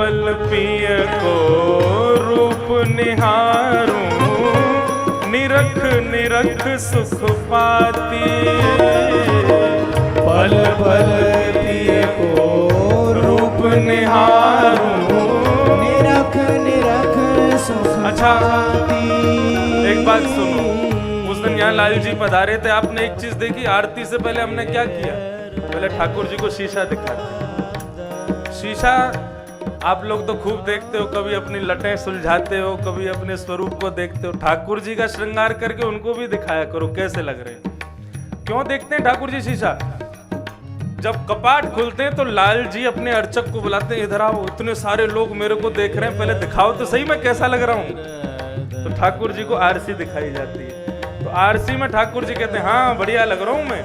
पल पिय को रूप निहारूं, निरख निरख सुख पाती। पल पल पिय को रूप निहारूं, निरख निरख सुख पाती। एक बात सुनो, उस दिन यहाँ लाल जी पधारे थे, आपने एक चीज देखी, आरती से पहले हमने क्या किया? पहले ठाकुर जी को शीशा दिखाते। शीशा आप लोग तो खूब देखते हो, कभी अपनी लटें सुलझाते हो, कभी अपने स्वरूप को देखते हो। ठाकुर जी का श्रृंगार करके उनको भी दिखाया करो कैसे लग रहे हैं। क्यों देखते हैं ठाकुर जी शीशा? जब कपाट खुलते हैं तो लाल जी अपने अर्चक को बुलाते हैं, इधर आओ, इतने सारे लोग मेरे को देख रहे हैं, पहले दिखाओ तो सही मैं कैसा लग रहा हूँ। तो ठाकुर जी को आरसी दिखाई जाती है। तो आरसी में ठाकुर जी कहते हैं हाँ बढ़िया लग रहा हूँ मैं।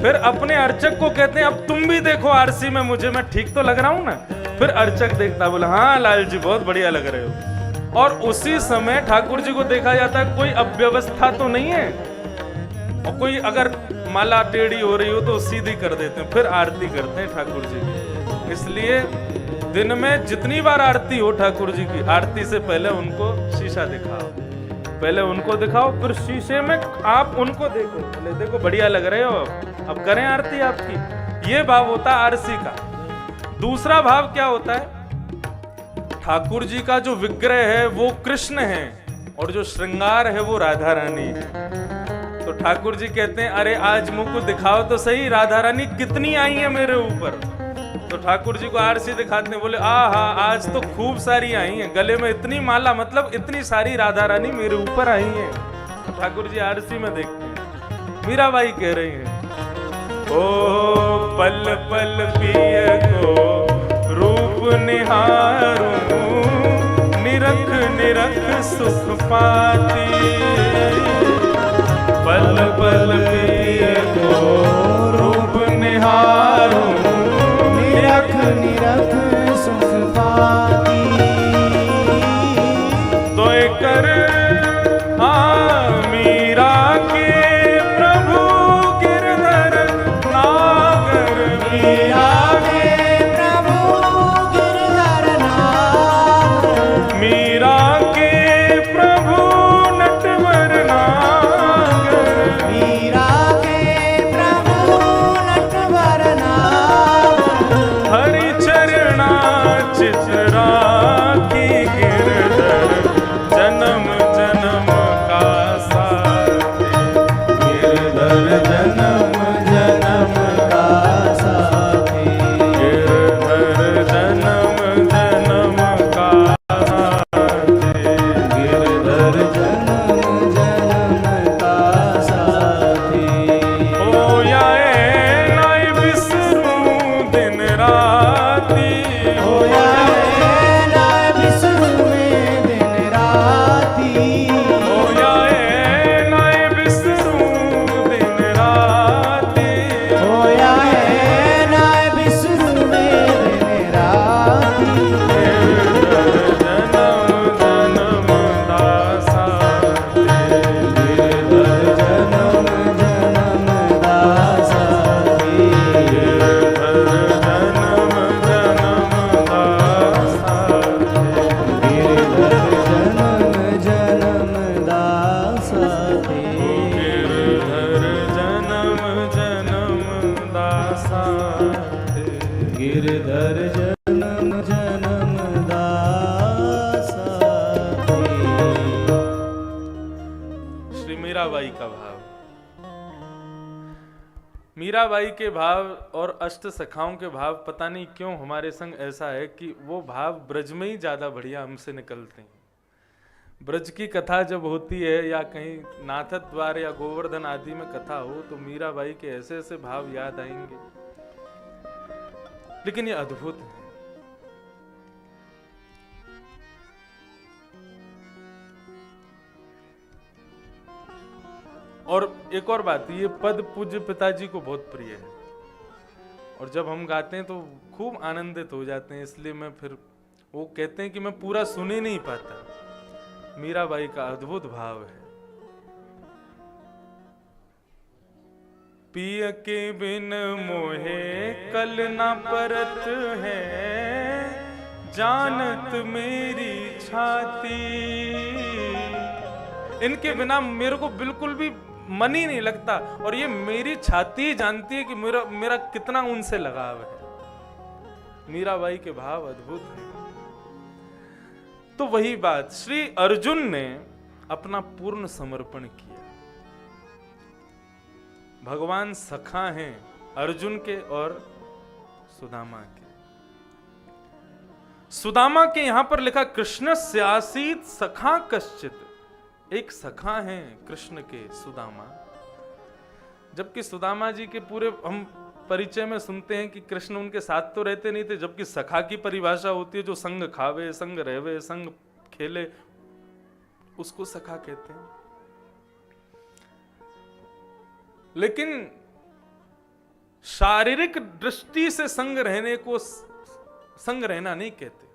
फिर अपने अर्चक को कहते हैं अब तुम भी देखो आरसी में मुझे, मैं ठीक तो लग रहा हूँ ना। फिर अर्चक देखता, बोला हाँ लाल जी बहुत बढ़िया लग रहे हो। और उसी समय ठाकुर जी को देखा जाता है कोई अव्यवस्था तो नहीं है, और कोई अगर माला टेढ़ी हो रही हो तो सीधी कर देते हैं, फिर आरती करते हैं ठाकुर जी की। इसलिए दिन में जितनी बार आरती हो ठाकुर जी की, आरती से पहले उनको शीशा दिखाओ, पहले उनको दिखाओ, फिर शीशे में आप उनको देखो, पहले देखो बढ़िया लग रहे हो, अब करें आरती आपकी। ये भाव होता है आरसी का। दूसरा भाव क्या होता है? ठाकुर जी का जो विग्रह है वो कृष्ण है, और जो श्रृंगार है वो राधा रानी है। तो ठाकुर जी कहते हैं अरे आज मुंह को दिखाओ तो सही, राधा रानी कितनी आई है मेरे ऊपर। तो ठाकुर जी को आरसी दिखाते हैं, बोले आहा आज तो खूब सारी आई हैं, गले में इतनी माला, मतलब इतनी सारी राधा रानी मेरे ऊपर आई हैं। तो ठाकुर जी आरसी में देखते हैं। मीराबाई कह रही हैं ओ पल पल पिय को रूप निहारूं, निरख निरख सुख पाती। पल पल पिय को रूप निहारूं, निरख निरख सुख पाती। तो कर मीरा के प्रभु गिरधर नागर, मीरा के प्रभु गिरधर नागर, मीरा के प्रभु नटवर नागर, मीरा के प्रभु नटवर नागर। हरि चरणा चित्रा की गिरधर, जन्म जन्म का साथी। गिरधर जन्म जन्म का साथी। गिरधर जन्म जन्म का साथी। गिरधर जन्म जन्म का साथी। होया नाय बिसरूं दिन राती, होया ना बिसरूं मैं दिन राती। होया नाय बिसरूं दिन राती। होया ना बिसरूं मैं दिन राती। जन्म जन्म दासा, गिरधर जन्म जन्म दासाती। जन्म जन्म दासा, गिरधर जन्म जन्म दासाती। गिरधर जन्म जन्म दासा। गिरधर जन्म जन्म दासाती। श्री मीराबाई का भाव। मीराबाई के भाव और अष्ट सखाओं के भाव पता नहीं क्यों हमारे संग ऐसा है कि वो भाव ब्रज में ही ज्यादा बढ़िया हमसे निकलते हैं। ब्रज की कथा जब होती है या कहीं नाथत द्वार या गोवर्धन आदि में कथा हो तो मीराबाई के ऐसे ऐसे भाव याद आएंगे, लेकिन ये अद्भुत है। और एक और बात, ये पद पूज्य पिताजी को बहुत प्रिय है, और जब हम गाते हैं तो खूब आनंदित हो जाते हैं। इसलिए मैं फिर, वो कहते हैं कि मैं पूरा सुन ही नहीं पाता। मीराबाई का अद्भुत भाव है। पिय के बिन मोहे कल ना परत है, जानत मेरी छाती। इनके बिना मेरे को बिल्कुल भी मन ही नहीं लगता, और ये मेरी छाती जानती है कि मेरा कितना उनसे लगाव है। मीराबाई के भाव अद्भुत हैं। तो वही बात, श्री अर्जुन ने अपना पूर्ण समर्पण किया। भगवान सखा हैं अर्जुन के और सुदामा के। सुदामा के यहां पर लिखा कृष्ण स्यासीत सखा कश्चित, एक सखा हैं कृष्ण के सुदामा। जबकि सुदामा जी के पूरे हम परिचय में सुनते हैं कि कृष्ण उनके साथ तो रहते नहीं थे, जबकि सखा की परिभाषा होती है जो संग खावे, संग रहवे, संग खेले, उसको सखा कहते हैं। लेकिन शारीरिक दृष्टि से संग रहने को संग रहना नहीं कहते।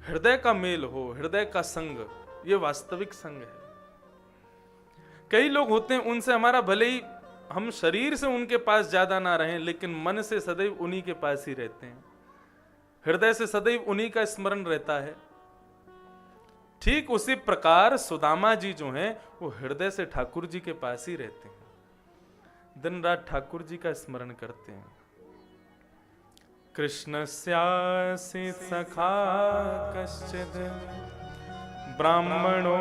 हृदय का मेल हो, हृदय का संग, ये वास्तविक संग है। कई लोग होते हैं उनसे हमारा भले ही हम शरीर से उनके पास ज्यादा ना रहें, लेकिन मन से सदैव उन्हीं के पास ही रहते हैं, हृदय से सदैव उन्हीं का स्मरण रहता है। ठीक उसी प्रकार सुदामा जी जो हैं वो हृदय से ठाकुर जी के पास ही रहते हैं, दिन रात ठाकुर जी का स्मरण करते हैं। कृष्ण स्यासि सखा कश्चित् ब्राह्मणो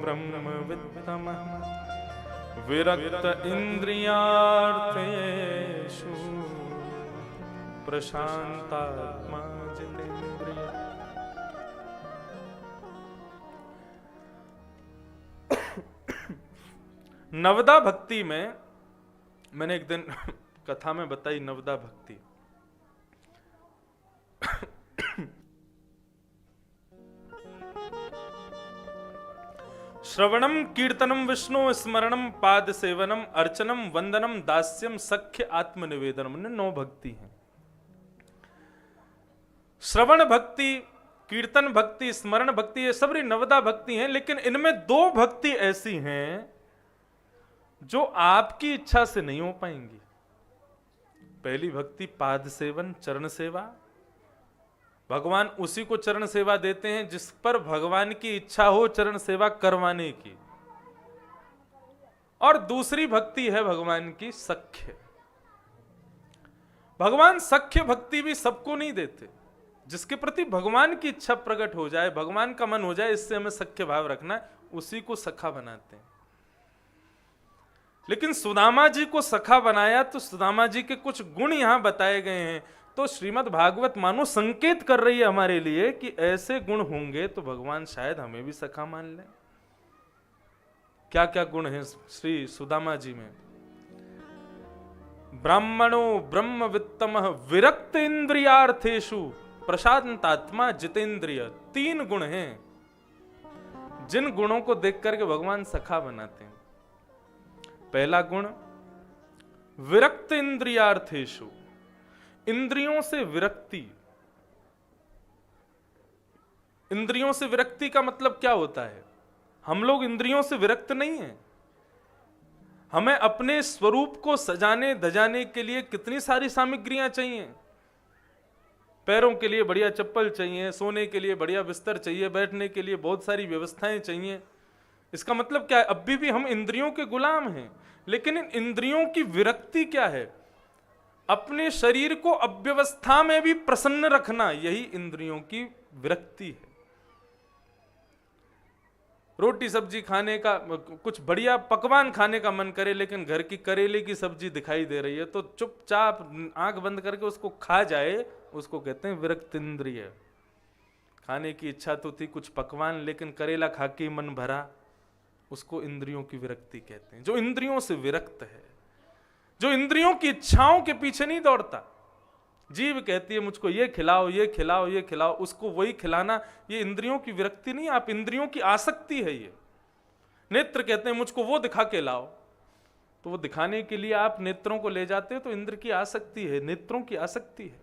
ब्रह्मवित्तमः विरक्त इंद्रियार्थेषु प्रशांतात्मा जितेन्द्रिय। नवदा भक्ति में मैंने एक दिन कथा में बताई, नवदा भक्ति श्रवणम कीर्तनम विष्णु स्मरणम पाद सेवनम अर्चनम वंदनम दास्यम सख्य आत्मनिवेदनम, 9 भक्ति हैं। श्रवण भक्ति, कीर्तन भक्ति, स्मरण भक्ति, ये सब नवदा भक्ति हैं। लेकिन इनमें 2 भक्ति ऐसी हैं जो आपकी इच्छा से नहीं हो पाएंगी। पहली भक्ति पाद सेवन, चरण सेवा। भगवान उसी को चरण सेवा देते हैं जिस पर भगवान की इच्छा हो चरण सेवा करवाने की। और दूसरी भक्ति है भगवान की सख्य। भगवान सख्य भक्ति भी सबको नहीं देते। जिसके प्रति भगवान की इच्छा प्रकट हो जाए, भगवान का मन हो जाए, इससे हमें सख्य भाव रखना है, उसी को सखा बनाते हैं। लेकिन सुदामा जी को सखा बनाया तो सुदामा जी के कुछ गुण यहां बताए गए हैं। तो श्रीमद् भागवत मानो संकेत कर रही है हमारे लिए कि ऐसे गुण होंगे तो भगवान शायद हमें भी सखा मान लें। क्या क्या गुण हैं श्री सुदामा जी में? ब्राह्मणो ब्रह्मवित्तमः विरक्त इंद्रियार्थेषु प्रशांतात्मा जितेंद्रिय। 3 गुण हैं जिन गुणों को देख करके भगवान सखा बनाते हैं। पहला गुण विरक्त इंद्रियार्थेषु, इंद्रियों से विरक्ति। इंद्रियों से विरक्ति का मतलब क्या होता है? हम लोग इंद्रियों से विरक्त नहीं हैं। हमें अपने स्वरूप को सजाने धजाने के लिए कितनी सारी सामग्रियां चाहिए। पैरों के लिए बढ़िया चप्पल चाहिए, सोने के लिए बढ़िया बिस्तर चाहिए, बैठने के लिए बहुत सारी व्यवस्थाएं चाहिए। इसका मतलब क्या है? अभी भी हम इंद्रियों के गुलाम हैं। लेकिन इन इंद्रियों की विरक्ति क्या है? अपने शरीर को अव्यवस्था में भी प्रसन्न रखना, यही इंद्रियों की विरक्ति है। रोटी सब्जी खाने का, कुछ बढ़िया पकवान खाने का मन करे, लेकिन घर की करेले की सब्जी दिखाई दे रही है तो चुपचाप आंख बंद करके उसको खा जाए, उसको कहते हैं विरक्त इंद्रिय। खाने की इच्छा तो थी कुछ पकवान, लेकिन करेला खा के मन भरा, उसको इंद्रियों की विरक्ति कहते हैं। जो इंद्रियों से विरक्त है, जो इंद्रियों की इच्छाओं के पीछे नहीं दौड़ता। जीभ कहती है मुझको ये खिलाओ, ये खिलाओ, ये खिलाओ, उसको वही खिलाना, ये इंद्रियों की विरक्ति नहीं, आप इंद्रियों की आसक्ति है ये। नेत्र कहते हैं मुझको वो दिखा के लाओ, तो वो दिखाने के लिए आप नेत्रों को ले जाते हो, तो इंद्र की आसक्ति है, नेत्रों की आसक्ति है।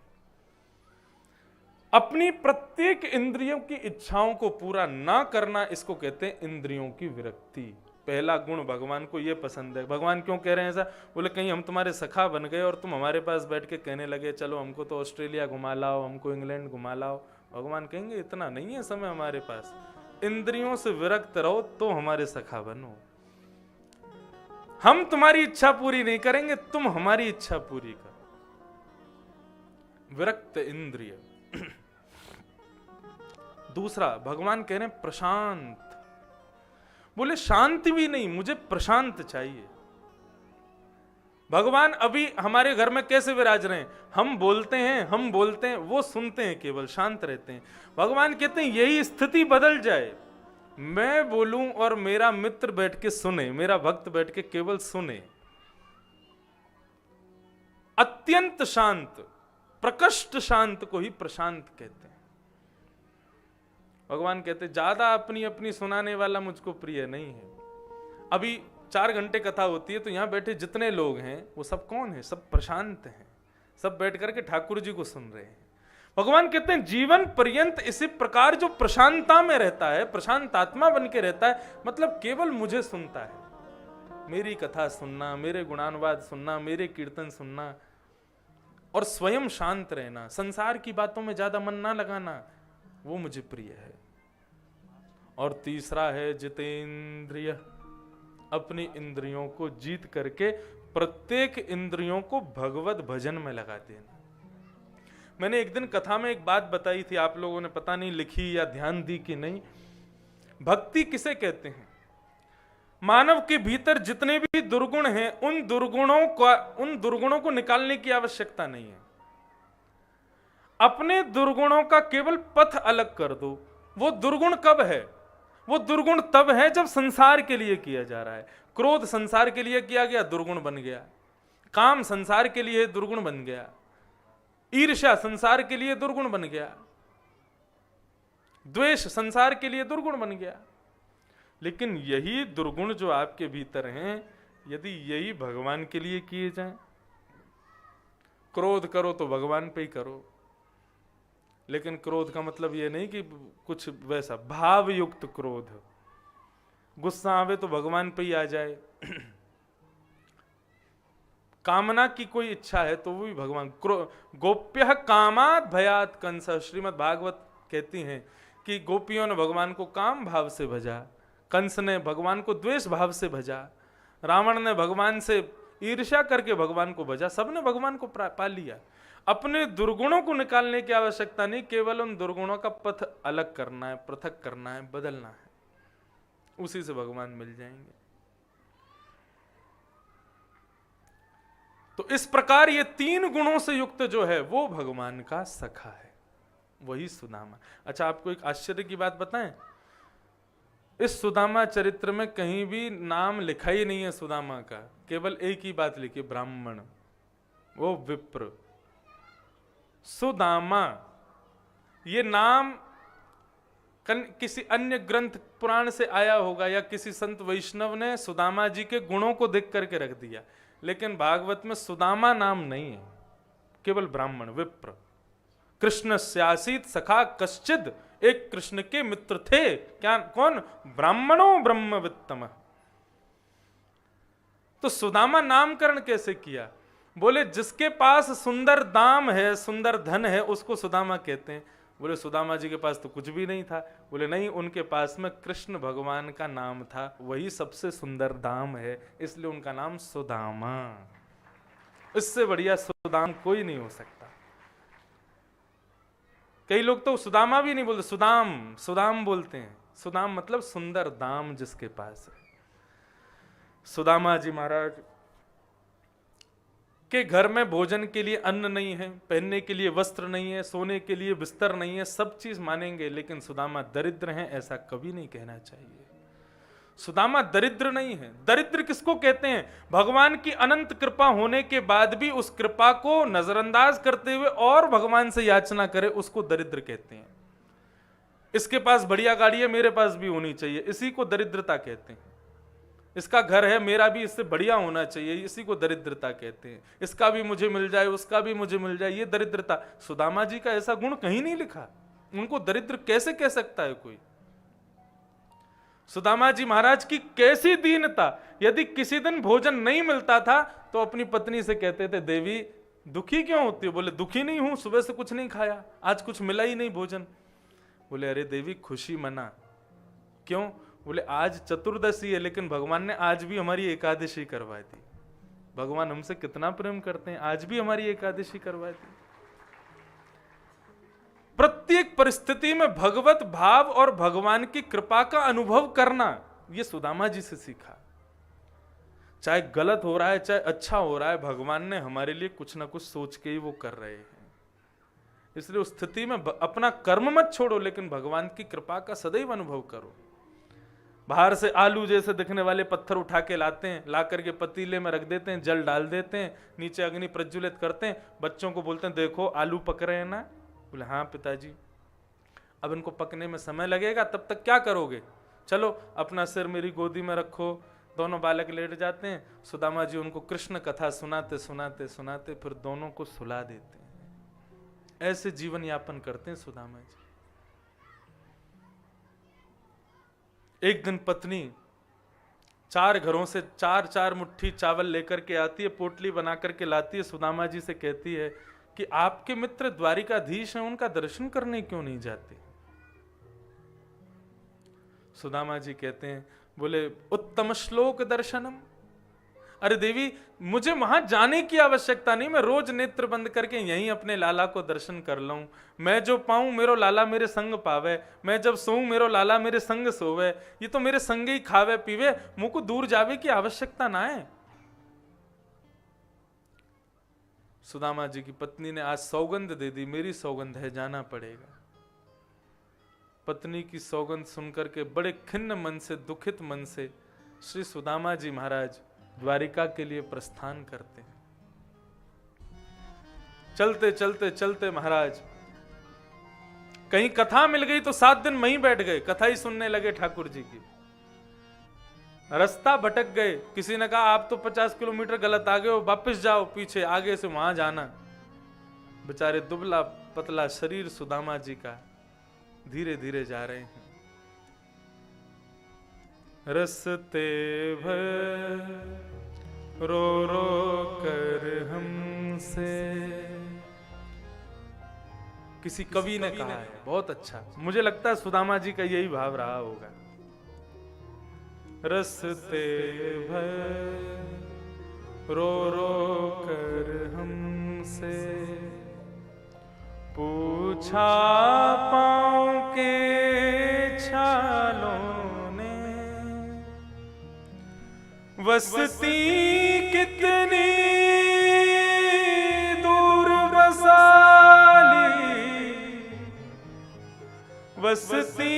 अपनी प्रत्येक इंद्रियों की इच्छाओं को पूरा ना करना, इसको कहते हैं इंद्रियों की विरक्ति। पहला गुण भगवान को ये पसंद है। भगवान क्यों कह रहे हैं ऐसा? बोले कहीं हम तुम्हारे सखा बन गए और तुम हमारे पास बैठ के कहने लगे चलो हमको तो ऑस्ट्रेलिया घुमा लाओ, हमको इंग्लैंड घुमा लाओ। भगवान कहेंगे इतना नहीं है समय हमारे पास, इंद्रियों से विरक्त रहो तो हमारे सखा बनो। हम तुम्हारी इच्छा पूरी नहीं करेंगे, तुम हमारी इच्छा पूरी करो। विरक्त इंद्रिय। दूसरा भगवान कह रहे हैं प्रशांत। बोले शांति भी नहीं, मुझे प्रशांत चाहिए। भगवान अभी हमारे घर में कैसे विराज रहे हैं? हम बोलते हैं, वो सुनते हैं, केवल शांत रहते हैं। भगवान कहते हैं यही स्थिति बदल जाए, मैं बोलूं और मेरा मित्र बैठ के सुने, मेरा भक्त बैठ के केवल सुने। अत्यंत शांत, प्रकृष्ट शांत को ही प्रशांत कहते हैं। भगवान कहते ज्यादा अपनी अपनी सुनाने वाला मुझको प्रिय नहीं है। अभी 4 घंटे कथा होती है तो यहां बैठे जितने लोग हैं वो सब कौन है? सब प्रशांत हैं, सब बैठ करके ठाकुर जी को सुन रहे हैं। भगवान कहते हैं जीवन पर्यंत इसी प्रकार जो प्रशांतता में रहता है, प्रशांत आत्मा बन के रहता है, मतलब केवल मुझे सुनता है, मेरी कथा सुनना, मेरे गुणानुवाद सुनना, मेरे कीर्तन सुनना और स्वयं शांत रहना, संसार की बातों में ज्यादा मन ना लगाना, वो मुझे प्रिय है। और तीसरा है जितेंद्रिय, अपनी इंद्रियों को जीत करके प्रत्येक इंद्रियों को भगवत भजन में लगा देना। मैंने एक दिन कथा में एक बात बताई थी, आप लोगों ने पता नहीं लिखी या ध्यान दी कि नहीं। भक्ति किसे कहते हैं? मानव के भीतर जितने भी दुर्गुण हैं उन दुर्गुणों को निकालने की आवश्यकता नहीं है। अपने दुर्गुणों का केवल पथ अलग कर दो। वो दुर्गुण कब है? वो दुर्गुण तब है जब संसार के लिए किया जा रहा है। क्रोध संसार के लिए किया गया, दुर्गुण बन गया। काम संसार के लिए दुर्गुण बन गया। ईर्ष्या संसार के लिए दुर्गुण बन गया। द्वेष संसार के लिए दुर्गुण बन गया। लेकिन यही दुर्गुण जो आपके भीतर हैं, यदि यही भगवान के लिए किए जाएं, क्रोध करो तो भगवान पे ही करो। लेकिन क्रोध का मतलब यह नहीं कि कुछ वैसा भाव युक्त क्रोध, गुस्सा आवे तो भगवान पे ही आ जाए। कामना की कोई इच्छा है तो वो भी भगवान। गोप्य कामात भयात कंस, श्रीमद् भागवत कहती हैं कि गोपियों ने भगवान को काम भाव से भजा, कंस ने भगवान को द्वेष भाव से भजा, रावण ने भगवान से ईर्ष्या करके भगवान को भजा, सबने भगवान को पा लिया। अपने दुर्गुणों को निकालने की आवश्यकता नहीं, केवल उन दुर्गुणों का पथ अलग करना है, पृथक करना है, बदलना है, उसी से भगवान मिल जाएंगे। तो इस प्रकार ये 3 गुणों से युक्त जो है वो भगवान का सखा है, वही सुदामा। अच्छा, आपको एक आश्चर्य की बात बताएं, इस सुदामा चरित्र में कहीं भी नाम लिखा ही नहीं है सुदामा का, केवल एक ही बात लिखी, ब्राह्मण, वो विप्र। सुदामा ये नाम किसी अन्य ग्रंथ पुराण से आया होगा या किसी संत वैष्णव ने सुदामा जी के गुणों को देख करके रख दिया, लेकिन भागवत में सुदामा नाम नहीं है, केवल ब्राह्मण विप्र। कृष्ण स्यासीत सखा कश्चिद, एक कृष्ण के मित्र थे, क्या कौन? ब्राह्मणों ब्रह्मवित्तम। तो सुदामा नामकरण कैसे किया? बोले जिसके पास सुंदर दाम है, सुंदर धन है, उसको सुदामा कहते हैं। बोले सुदामा जी के पास तो कुछ भी नहीं था। बोले नहीं, उनके पास में कृष्ण भगवान का नाम था, वही सबसे सुंदर दाम है, इसलिए उनका नाम सुदामा। इससे बढ़िया सुदाम कोई नहीं हो सकता। कई लोग तो सुदामा भी नहीं बोलते, सुदाम, सुदाम बोलते हैं। सुदाम मतलब सुंदर दाम जिसके पास है। सुदामा जी महाराज के घर में भोजन के लिए अन्न नहीं है, पहनने के लिए वस्त्र नहीं है, सोने के लिए बिस्तर नहीं है, सब चीज मानेंगे, लेकिन सुदामा दरिद्र हैं ऐसा कभी नहीं कहना चाहिए। सुदामा दरिद्र नहीं है। दरिद्र किसको कहते हैं? भगवान की अनंत कृपा होने के बाद भी उस कृपा को नजरअंदाज करते हुए और भगवान से याचना करे, उसको दरिद्र कहते हैं। इसके पास बढ़िया गाड़ी है, मेरे पास भी होनी चाहिए, इसी को दरिद्रता कहते हैं। इसका घर है, मेरा भी इससे बढ़िया होना चाहिए, इसी को दरिद्रता कहते हैं। इसका भी मुझे मिल जाए, उसका भी मुझे मिल जाए, ये दरिद्रता। सुदामा जी का ऐसा गुण कहीं नहीं लिखा, उनको दरिद्र कैसे कह सकता है कोई? सुदामा जी महाराज की कैसी दीनता। यदि किसी दिन भोजन नहीं मिलता था तो अपनी पत्नी से कहते थे, देवी दुखी क्यों होती हो? बोले दुखी नहीं हूं, सुबह से कुछ नहीं खाया, आज कुछ मिला ही नहीं भोजन। बोले अरे देवी खुशी मना। क्यों? बोले आज चतुर्दशी है, लेकिन भगवान ने आज भी हमारी एकादशी करवा दी। भगवान हमसे कितना प्रेम करते हैं, आज भी हमारी एकादशी करवा दी। प्रत्येक परिस्थिति में भगवत भाव और भगवान की कृपा का अनुभव करना, यह सुदामा जी से सीखा। चाहे गलत हो रहा है चाहे अच्छा हो रहा है, भगवान ने हमारे लिए कुछ ना कुछ सोच के ही वो कर रहे हैं। इसलिए उस स्थिति में अपना कर्म मत छोड़ो, लेकिन भगवान की कृपा का सदैव अनुभव करो। बाहर से आलू जैसे दिखने वाले पत्थर उठा के लाते हैं, ला करके पतीले में रख देते हैं, जल डाल देते हैं, नीचे अग्नि प्रज्वलित करते हैं, बच्चों को बोलते हैं देखो आलू पक रहे हैं ना। बोले हाँ पिताजी। अब इनको पकने में समय लगेगा, तब तक क्या करोगे? चलो अपना सिर मेरी गोदी में रखो। दोनों बालक लेट जाते हैं। सुदामा जी उनको कृष्ण कथा सुनाते सुनाते सुनाते फिर दोनों को सुला देते हैं। ऐसे जीवन यापन करते हैं सुदामा जी। एक दिन पत्नी 4 घरों से 4-4 मुट्ठी चावल लेकर के आती है, पोटली बना करके लाती है। सुदामा जी से कहती है कि आपके मित्र द्वारिकाधीश हैं, उनका दर्शन करने क्यों नहीं जाते? सुदामा जी कहते हैं, बोले उत्तम श्लोक दर्शनम। अरे देवी मुझे वहां जाने की आवश्यकता नहीं, मैं रोज नेत्र बंद करके यहीं अपने लाला को दर्शन कर लूं। मैं जो पाऊं मेरो लाला मेरे संग पावे, मैं जब सोऊं मेरो लाला मेरे संग सोवे। ये तो मेरे संग ही खावे पीवे, मुझ को दूर जावे की आवश्यकता ना है। सुदामा जी की पत्नी ने आज सौगंध दे दी, मेरी सौगंध है जाना पड़ेगा। पत्नी की सौगंध सुनकर के बड़े खिन्न मन से, दुखित मन से श्री सुदामा जी महाराज द्वारिका के लिए प्रस्थान करते हैं। चलते चलते चलते महाराज कहीं कथा मिल गई तो 7 दिन वहीं बैठ गए, कथा ही सुनने लगे ठाकुर जी की। रास्ता भटक गए, किसी ने कहा आप तो 50 किलोमीटर गलत आ गए हो, वापस जाओ पीछे, आगे से वहां जाना। बेचारे दुबला पतला शरीर सुदामा जी का धीरे धीरे जा रहे हैं। रस्ते भर रो रो कर हमसे, किसी कवि ने कहा है, बहुत अच्छा, मुझे लगता है सुदामा जी का यही भाव रहा होगा। रस्ते भर रो रो कर हमसे, पूछा पाँव के छालों ने, वसती कितनी दूर बसाली, वसती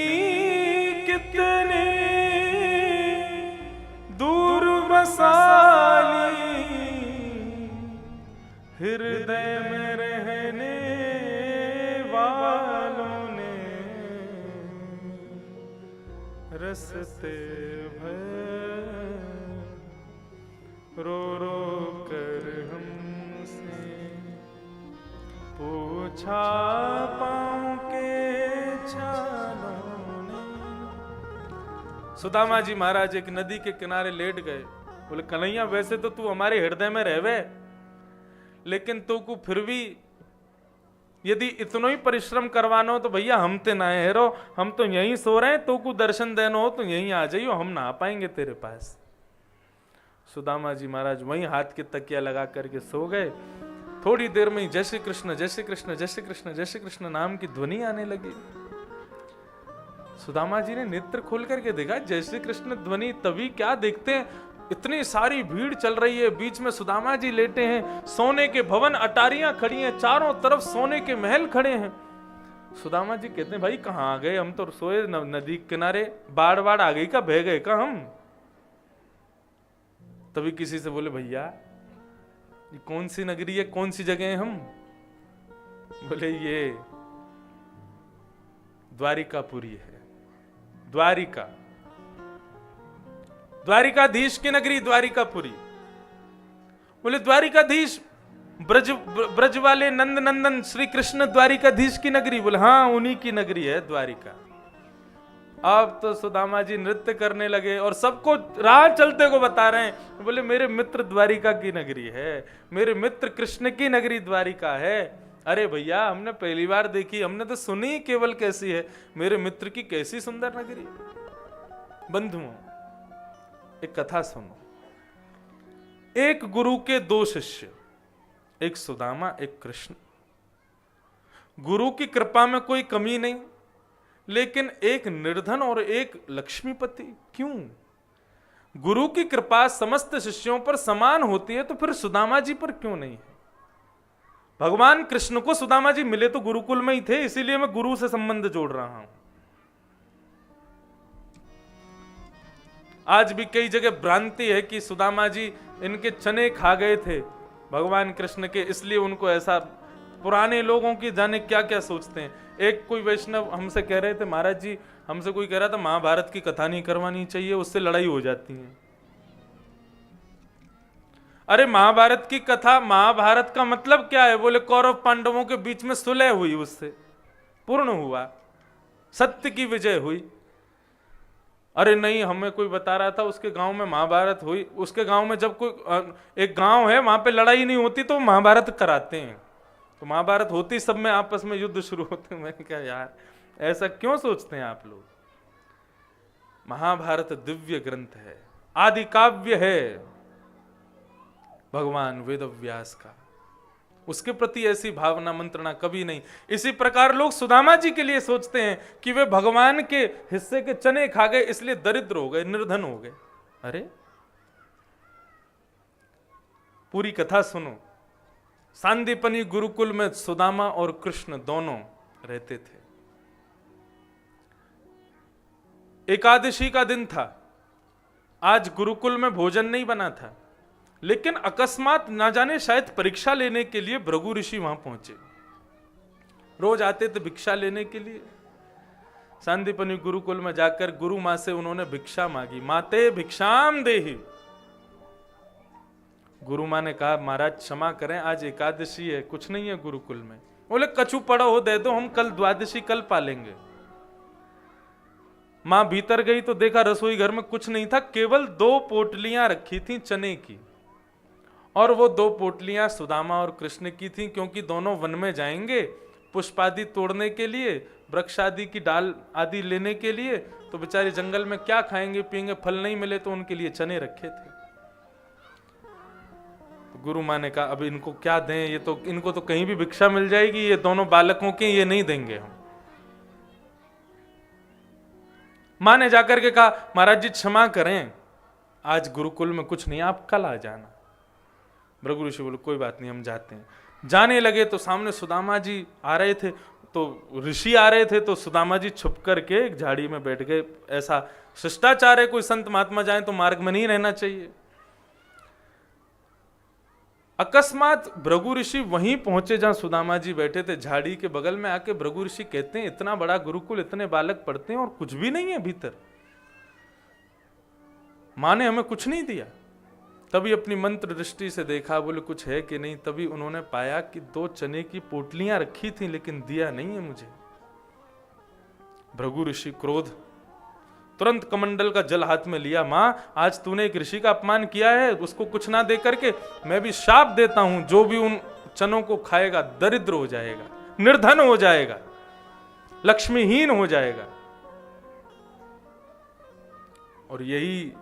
कितनी दूर बसाली, हृदय में रहने वालों ने, रस्ते भर रो रो कर हमसे, पूछा पाँव के छालों ने। सुदामा जी महाराज एक नदी के किनारे लेट गए। बोले कन्हैया वैसे तो तू हमारे हृदय में रहवे, लेकिन तू को फिर भी यदि इतना ही परिश्रम करवाना हो तो भैया हम ते ना हेरो, हम तो यहीं सो रहे हैं, तो को दर्शन देना हो तो यहीं आ जाइयो, हम ना आ पाएंगे तेरे पास। सुदामा जी महाराज वहीं हाथ के तकिया लगा करके सो गए। थोड़ी देर में ही जय श्री कृष्ण जय श्री कृष्ण जय श्री कृष्ण जय श्री कृष्ण नाम की ध्वनि आने लगी। सुदामा जी ने नेत्र खोल करके देखा, जय श्री कृष्ण ध्वनि, तभी क्या देखते हैं, इतनी सारी भीड़ चल रही है, बीच में सुदामा जी लेटे हैं, सोने के भवन अटारियां खड़ी हैं, चारों तरफ सोने के महल खड़े हैं। सुदामा जी कहते हैं भाई कहाँ आ गए, हम तो सोए नदी किनारे, बाढ़ बाढ़ आ गई का, बह गए का हम? तभी किसी से बोले भैया ये कौन सी नगरी है, कौन सी जगह है हम? बोले ये द्वारिकापुरी है। द्वारिका, द्वारिकाधीश की नगरी द्वारिकापुरी। बोले द्वारिकाधीश ब्रज वाले नंद नंदन श्री कृष्ण द्वारिकाधीश की नगरी? बोले हाँ उन्हीं की नगरी है द्वारिका। अब तो सुदामा जी नृत्य करने लगे और सबको राह चलते को बता रहे हैं। बोले मेरे मित्र द्वारिका की नगरी है, मेरे मित्र कृष्ण की नगरी द्वारिका है। अरे भैया हमने पहली बार देखी, हमने तो सुनी केवल कैसी है, मेरे मित्र की कैसी सुंदर नगरी है। बंधुओं एक कथा सुनो। एक गुरु के दो शिष्य, एक सुदामा एक कृष्ण। गुरु की कृपा में कोई कमी नहीं, लेकिन एक निर्धन और एक लक्ष्मीपति। क्यों? गुरु की कृपा समस्त शिष्यों पर समान होती है, तो फिर सुदामा जी पर क्यों नहीं है? भगवान कृष्ण को सुदामा जी मिले तो गुरुकुल में ही थे, इसीलिए मैं गुरु से संबंध जोड़ रहा हूं। आज भी कई जगह भ्रांति है कि सुदामा जी इनके चने खा गए थे भगवान कृष्ण के, इसलिए उनको ऐसा। पुराने लोगों की जाने क्या क्या सोचते हैं। एक कोई वैष्णव हमसे कह रहे थे, महाराज जी हमसे कोई कह रहा था महाभारत की कथा नहीं करवानी चाहिए, उससे लड़ाई हो जाती है। अरे महाभारत की कथा, महाभारत का मतलब क्या है? बोले कौरव पांडवों के बीच में सुलह हुई, उससे पूर्ण हुआ, सत्य की विजय हुई। अरे नहीं, हमें कोई बता रहा था उसके गांव में महाभारत हुई। उसके गांव में जब कोई एक गांव है वहां पे लड़ाई नहीं होती तो महाभारत कराते हैं। तो महाभारत होती सब में आपस में युद्ध शुरू होते हैं। मैंने कहा यार ऐसा क्यों सोचते हैं आप लोग? महाभारत दिव्य ग्रंथ है, आदि काव्य है भगवान वेदव्यास का। उसके प्रति ऐसी भावना मंत्रणा कभी नहीं। इसी प्रकार लोग सुदामा जी के लिए सोचते हैं कि वे भगवान के हिस्से के चने खा गए इसलिए दरिद्र हो गए, निर्धन हो गए। अरे पूरी कथा सुनो। सांदीपनी गुरुकुल में सुदामा और कृष्ण दोनों रहते थे। एकादशी का दिन था, आज गुरुकुल में भोजन नहीं बना था, लेकिन अकस्मात ना जाने शायद परीक्षा लेने के लिए भृगु ऋषि वहां पहुंचे। रोज आते थे भिक्षा लेने के लिए। सांदीपनी गुरुकुल में जाकर गुरु मां से उन्होंने भिक्षा मांगी। माते भिक्षाम देहि। गुरु मां ने कहा महाराज क्षमा करें, आज एकादशी है, कुछ नहीं है गुरुकुल में। बोले कछु पड़ा हो दे दो, हम कल द्वादशी कल पालेंगे। मां भीतर गई तो देखा रसोई घर में कुछ नहीं था, केवल 2 पोटलियां रखी थी चने की। और वो 2 पोटलियां सुदामा और कृष्ण की थी, क्योंकि दोनों वन में जाएंगे पुष्प आदि तोड़ने के लिए, वृक्ष आदि की डाल आदि लेने के लिए। तो बेचारे जंगल में क्या खाएंगे पिएंगे, फल नहीं मिले तो उनके लिए चने रखे थे। गुरु मां ने कहा अब इनको क्या दें, ये तो इनको तो कहीं भी भिक्षा मिल जाएगी, ये दोनों बालकों के, ये नहीं देंगे हम। मां ने जाकर के कहा महाराज जी क्षमा करें, आज गुरुकुल में कुछ नहीं, आप कल आ जाना। भृगु ऋषि बोले कोई बात नहीं, हम जाते हैं। जाने लगे तो सामने सुदामा जी आ रहे थे, तो ऋषि आ रहे थे, तो सुदामा जी छुप करके एक झाड़ी में बैठ गए। ऐसा शिष्टाचार है, कोई संत महात्मा जाए तो मार्ग में नहीं रहना चाहिए। अकस्मात भृगु ऋषि वहीं पहुंचे जहां सुदामा जी बैठे थे, झाड़ी के बगल में आके भृगु ऋषि कहते हैं इतना बड़ा गुरुकुल, इतने बालक पढ़ते हैं और कुछ भी नहीं है भीतर, मां ने हमें कुछ नहीं दिया। तभी अपनी मंत्र दृष्टि से देखा, बोले कुछ है कि नहीं। तभी उन्होंने पाया कि 2 चने की पोटलियां रखी थी, लेकिन दिया नहीं है मुझे। भृगु ऋषि क्रोध, तुरंत कमंडल का जल हाथ में लिया। मां आज तूने एक ऋषि का अपमान किया है, उसको कुछ ना दे करके मैं भी शाप देता हूं, जो भी उन चनों को खाएगा दरिद्र हो जाएगा, निर्धन हो जाएगा, लक्ष्मीहीन हो जाएगा। और यही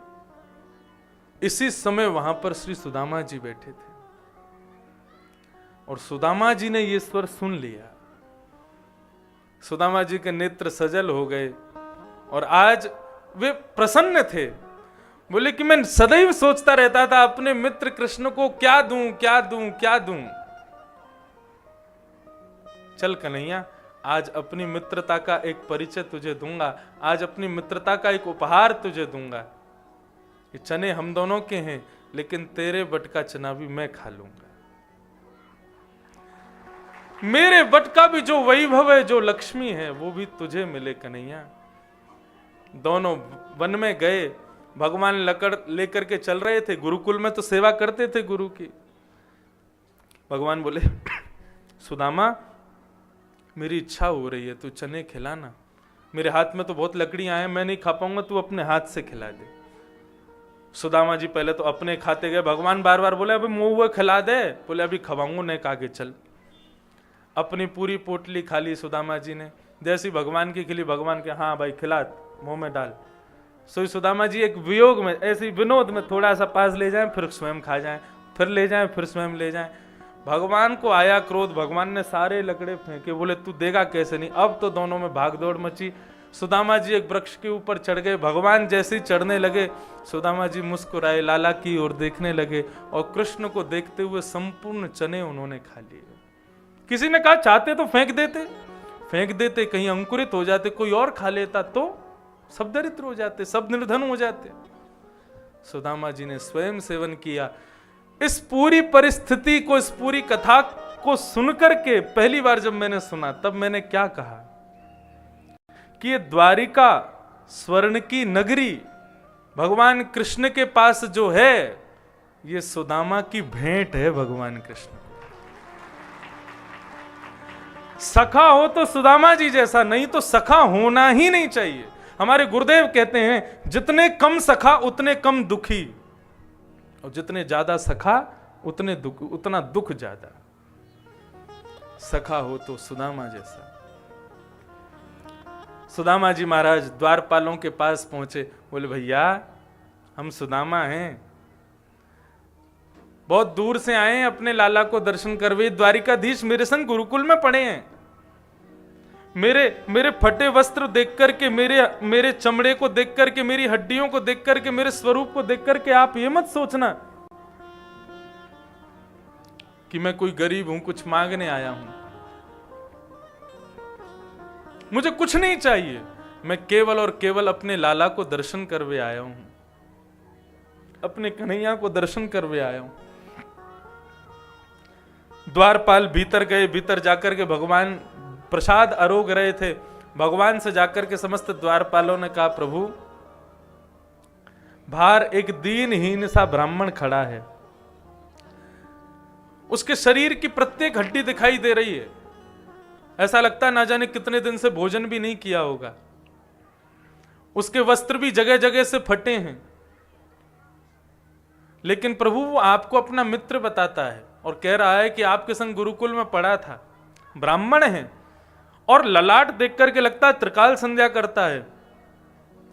इसी समय वहां पर श्री सुदामा जी बैठे थे और सुदामा जी ने ये स्वर सुन लिया। सुदामा जी के नेत्र सजल हो गए और आज वे प्रसन्न थे। बोले कि मैं सदैव सोचता रहता था अपने मित्र कृष्ण को क्या दूं क्या दूं क्या दूं। चल कन्हैया, आज अपनी मित्रता का एक परिचय तुझे दूंगा, आज अपनी मित्रता का एक उपहार तुझे दूंगा। ये चने हम दोनों के हैं, लेकिन तेरे बट का चना भी मैं खा लूंगा। मेरे बट का भी जो वैभव है, जो लक्ष्मी है, वो भी तुझे मिले कन्हैया। दोनों वन में गए, भगवान लकड़ लेकर के चल रहे थे। गुरुकुल में तो सेवा करते थे गुरु की। भगवान बोले सुदामा मेरी इच्छा हो रही है, तू चने खिलाना। मेरे हाथ में तो बहुत लकड़ियां हैं, मैं नहीं खा पाऊंगा, तू अपने हाथ से खिला दे। सुदामा जी पहले तो अपने खाते गए, भगवान बार बार बोले अभी मुंह हुए खिला दे, बोले अभी खवाऊंगा नहीं, आगे चल। अपनी पूरी पोटली खा ली सुदामा जी ने, जैसी भगवान की खिली, भगवान के हाँ भाई खिला, मुंह में डाल। सो सुदामा जी एक वियोग में, ऐसी विनोद में थोड़ा सा पास ले जाएं, फिर स्वयं खा जाएं, फिर ले जाएं, फिर स्वयं ले जाएं। भगवान को आया क्रोध, भगवान ने सारे लकड़े फेंके, बोले तू देगा कैसे नहीं। अब तो दोनों में भागदौड़ मची। सुदामा जी एक वृक्ष के ऊपर चढ़ गए, भगवान जैसे ही चढ़ने लगे सुदामा जी मुस्कुराए, लाला की ओर देखने लगे और कृष्ण को देखते हुए संपूर्ण चने उन्होंने खा लिए। किसी ने कहा चाहते तो फेंक देते, कहीं अंकुरित हो जाते, कोई और खा लेता तो सब दरिद्र हो जाते, सब निर्धन हो जाते। सुदामा जी ने स्वयं सेवन किया। इस पूरी परिस्थिति को, इस पूरी कथा को सुनकर के पहली बार जब मैंने सुना, तब मैंने क्या कहा कि ये द्वारिका स्वर्ण की नगरी भगवान कृष्ण के पास जो है, ये सुदामा की भेंट है भगवान कृष्ण को। सखा हो तो सुदामा जी जैसा, नहीं तो सखा होना ही नहीं चाहिए। हमारे गुरुदेव कहते हैं जितने कम सखा उतने कम दुखी, और जितने ज्यादा सखा उतना दुख ज्यादा। सखा हो तो सुदामा जैसा। सुदामा जी महाराज द्वारपालों के पास पहुंचे, बोले भैया हम सुदामा हैं, बहुत दूर से आए हैं अपने लाला को दर्शन करवे। द्वारिकाधीश मेरे संग गुरुकुल में पढ़े हैं, मेरे फटे वस्त्र देख करके, मेरे चमड़े को देख करके, मेरी हड्डियों को देख करके, मेरे स्वरूप को देख करके आप ये मत सोचना कि मैं कोई गरीब हूं, कुछ मांगने आया हूं। मुझे कुछ नहीं चाहिए, मैं केवल और केवल अपने लाला को दर्शन करवे आया हूं, अपने कन्हैया को दर्शन करवे आया हूं। द्वारपाल भीतर गए, भीतर जाकर के भगवान प्रसाद आरोग रहे थे। भगवान से जाकर के समस्त द्वारपालों ने कहा प्रभु, बाहर एक दीनहीन सा ब्राह्मण खड़ा है, उसके शरीर की प्रत्येक हड्डी दिखाई दे रही है, ऐसा लगता ना जाने कितने दिन से भोजन भी नहीं किया होगा, उसके वस्त्र भी जगह जगह से फटे हैं, लेकिन प्रभु वो आपको अपना मित्र बताता है और कह रहा है कि आपके संग गुरुकुल में पढ़ा था, ब्राह्मण है और ललाट देख करके लगता है त्रिकाल संध्या करता है।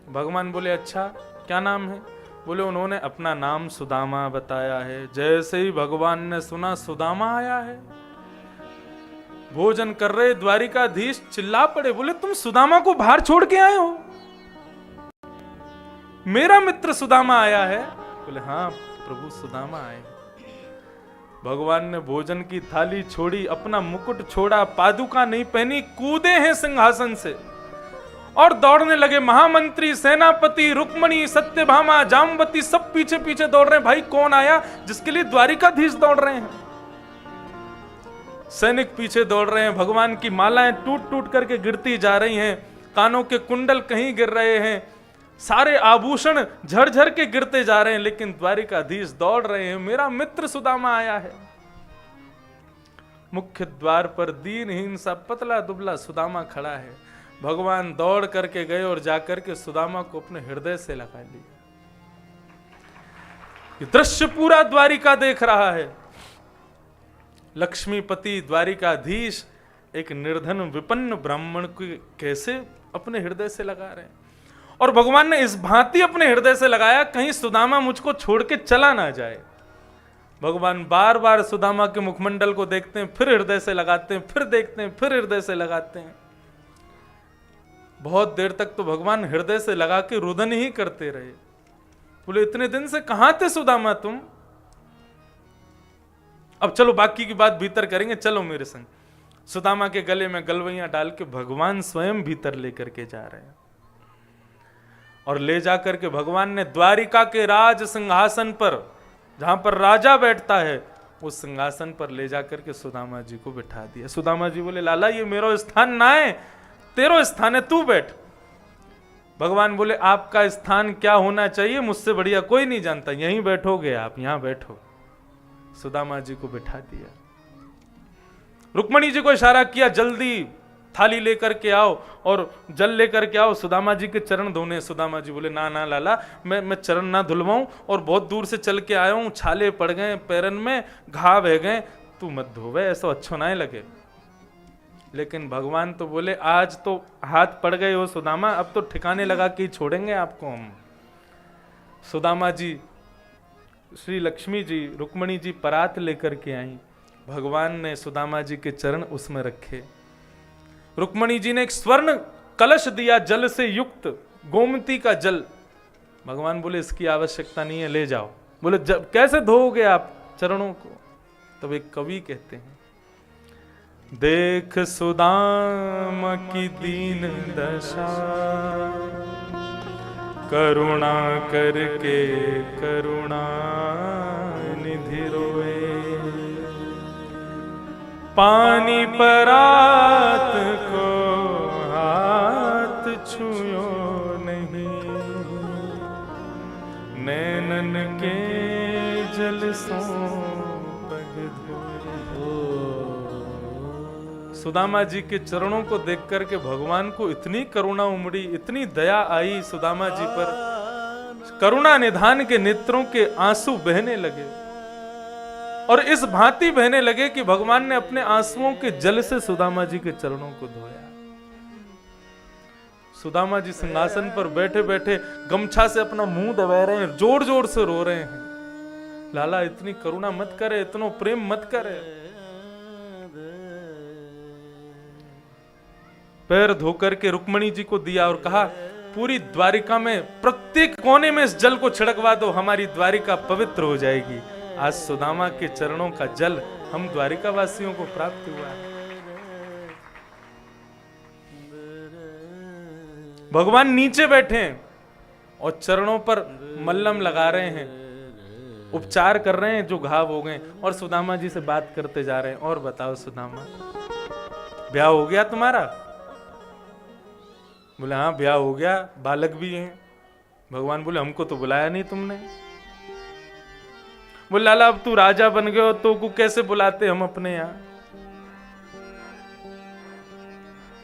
भगवान बोले अच्छा क्या नाम है? बोले उन्होंने अपना नाम सुदामा बताया है। जैसे ही भगवान ने सुना सुदामा आया है, भोजन कर रहे द्वारिकाधीश चिल्ला पड़े, बोले तुम सुदामा को बाहर छोड़ के आए हो? मेरा मित्र सुदामा आया है? बोले हाँ प्रभु सुदामा आए। भगवान ने भोजन की थाली छोड़ी, अपना मुकुट छोड़ा, पादुका नहीं पहनी, कूदे हैं सिंहासन से और दौड़ने लगे। महामंत्री, सेनापति, रुक्मणी, सत्यभामा, जामवती सब पीछे पीछे दौड़ रहे हैं। भाई कौन आया जिसके लिए द्वारिकाधीश दौड़ रहे हैं? सैनिक पीछे दौड़ रहे हैं। भगवान की मालाएं टूट टूट करके गिरती जा रही हैं, कानों के कुंडल कहीं गिर रहे हैं, सारे आभूषण झरझर के गिरते जा रहे हैं, लेकिन द्वारिकाधीश दौड़ रहे हैं, मेरा मित्र सुदामा आया है। मुख्य द्वार पर दीनहीन सा पतला दुबला सुदामा खड़ा है। भगवान दौड़ करके गए और जाकर के सुदामा को अपने हृदय से लगा लिया। ये दृश्य पूरा द्वारिका देख रहा है। लक्ष्मीपति द्वारिकाधीश एक निर्धन विपन्न ब्राह्मण को कैसे अपने हृदय से लगा रहे हैं, और भगवान ने इस भांति अपने हृदय से लगाया कहीं सुदामा मुझको छोड़ के चला ना जाए। भगवान बार बार सुदामा के मुखमंडल को देखते हैं, फिर हृदय से लगाते हैं, फिर देखते हैं, फिर हृदय से लगाते हैं। बहुत देर तक तो भगवान हृदय से लगा के रुदन ही करते रहे। बोले इतने दिन से कहां थे सुदामा तुम? अब चलो बाकी की बात भीतर करेंगे, चलो मेरे संग। सुदामा के गले में गलवैयां डाल के भगवान स्वयं भीतर लेकर के जा रहे हैं, और ले जाकर के भगवान ने द्वारिका के राज सिंहासन पर, जहां पर राजा बैठता है, उस सिंहासन पर ले जाकर के सुदामा जी को बिठा दिया। सुदामा जी बोले लाला ये मेरा स्थान ना है, तेरो स्थान है, तू बैठ। भगवान बोले आपका स्थान क्या होना चाहिए मुझसे बढ़िया कोई नहीं जानता, यहीं बैठोगे आप, यहां बैठो। सुदामा जी को बिठा दिया। रुक्मणी जी को इशारा किया जल्दी थाली लेकर के आओ और जल लेकर के आओ, सुदामा जी के चरण धोने। सुदामा जी बोले ना ना लाला, मैं चरण ना धुलवाऊं, और बहुत दूर से चल के आया हूं, छाले पड़ गए पैरन में, घाव बह गए, तू मत धोवे, ऐसा अच्छा ना लगे। लेकिन भगवान तो बोले आज तो हाथ पड़ गए हो सुदामा, अब तो ठिकाने लगा के ही छोड़ेंगे आपको हम। सुदामा जी, श्री लक्ष्मी जी, रुक्मणी जी परात लेकर के आई, भगवान ने सुदामा जी के चरण उसमें रखे। रुक्मणी जी ने एक स्वर्ण कलश दिया जल से युक्त, गोमती का जल। भगवान बोले इसकी आवश्यकता नहीं है, ले जाओ। बोले कैसे धोओगे आप चरणों को? तब एक कवि कहते हैं, देख सुदामा की दीन दशा, करुणा करके करुणा निधि रोए, पानी परात को हाथ छुयो नहीं, नैनन के जल सो पग धोए। सुदामा जी के चरणों को देख करके भगवान को इतनी करुणा उमड़ी, इतनी दया आई सुदामा जी पर, करुणा निधान के नेत्रों के आंसू बहने लगे, और इस भांति बहने लगे कि भगवान ने अपने आंसुओं के जल से सुदामा जी के चरणों को धोया। सुदामा जी सिंहासन पर बैठे बैठे गमछा से अपना मुंह दबा रहे हैं, जोर जोर से रो रहे हैं, लाला इतनी करुणा मत करे, इतना प्रेम मत करे। पैर धोकर के रुक्मणी जी को दिया और कहा पूरी द्वारिका में प्रत्येक कोने में इस जल को छिड़कवा दो, हमारी द्वारिका पवित्र हो जाएगी। आज सुदामा के चरणों का जल हम द्वारिका वासियों को प्राप्त हुआ है। भगवान नीचे बैठे हैं और चरणों पर मल्लम लगा रहे हैं, उपचार कर रहे हैं जो घाव हो गए, और सुदामा जी से बात करते जा रहे हैं। और बताओ सुदामा, ब्याह हो गया तुम्हारा? बोले हाँ ब्याह हो गया, बालक भी हैं। भगवान बोले हमको तो बुलाया नहीं तुमने। बोले लाला अब तू राजा बन गए हो तो को कैसे बुलाते हम अपने यहाँ?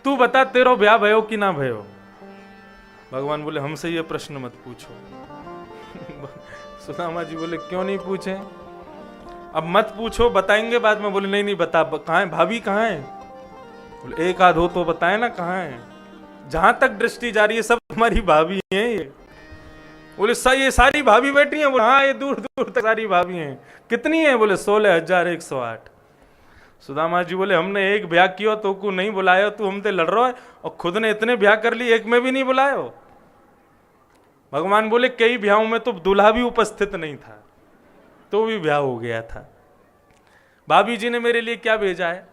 तू बता तेरा ब्याह भयो कि ना भयो? भगवान बोले हमसे ये प्रश्न मत पूछो। सुदामा जी बोले क्यों नहीं पूछे? अब मत पूछो, बताएंगे बाद में। बोले नहीं नहीं बता, कहाँ है भाभी, कहाँ है? बोले एक आध हो तो बताए ना कहाँ है। जहां तक दृष्टि जा रही है सब तुम्हारी भाभी हैं ये। बोले ये सारी भाभी बैठी हैं? बोले हाँ ये दूर दूर तक सारी भाभी हैं। कितनी हैं? बोले 16,108। सुदामा जी बोले हमने एक ब्याह किया तो को नहीं बुलाया, तू हमसे लड़ रहा है, और खुद ने इतने ब्याह कर लिए, एक में भी नहीं बुलाया। भगवान बोले कई ब्याहों में तो दूल्हा भी उपस्थित नहीं था, तो भी ब्याह हो गया था। भाभी जी ने मेरे लिए क्या भेजा है?